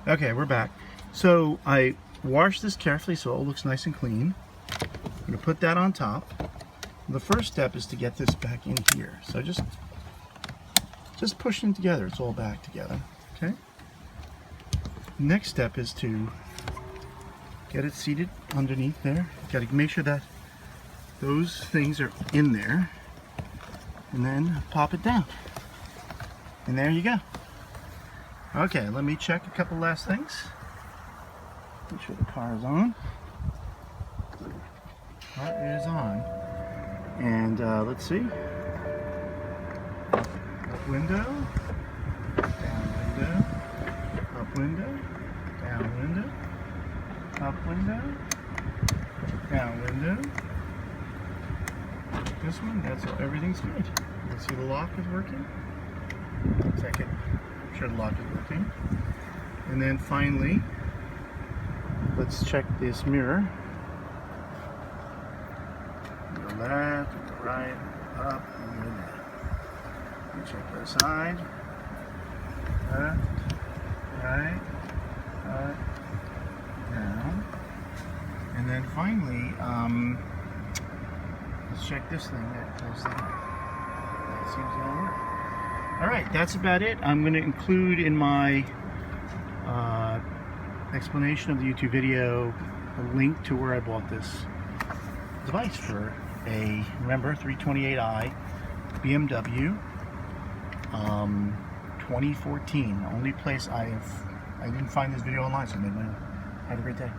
Okay, we're back. So I washed this carefully so it looks nice and clean. I'm going to put that on top. The first step is to get this back in here. So just push them together. It's all back together. Okay. Next step is to get it seated underneath there. Got to make sure that those things are in there, and then pop it down. And there you go. Okay, let me check a couple last things. Make sure the car is on. Car is on. And let's see. Up window, down window, up window, down window, up window, down window. This one, that's all, everything's good. You can see the lock is working. Second, I'm sure the lock is working. And then finally, let's check this mirror. Go left, go right, up, and go down. And check the side. Left, right, up, down. And then finally, let's check this thing that pulls down. That seems to all work. Alright, that's about it. I'm going to include in my explanation of the YouTube video a link to where I bought this device for a, remember, 328i BMW 2014. Only place I didn't find this video online, so I made my own. Have a great day.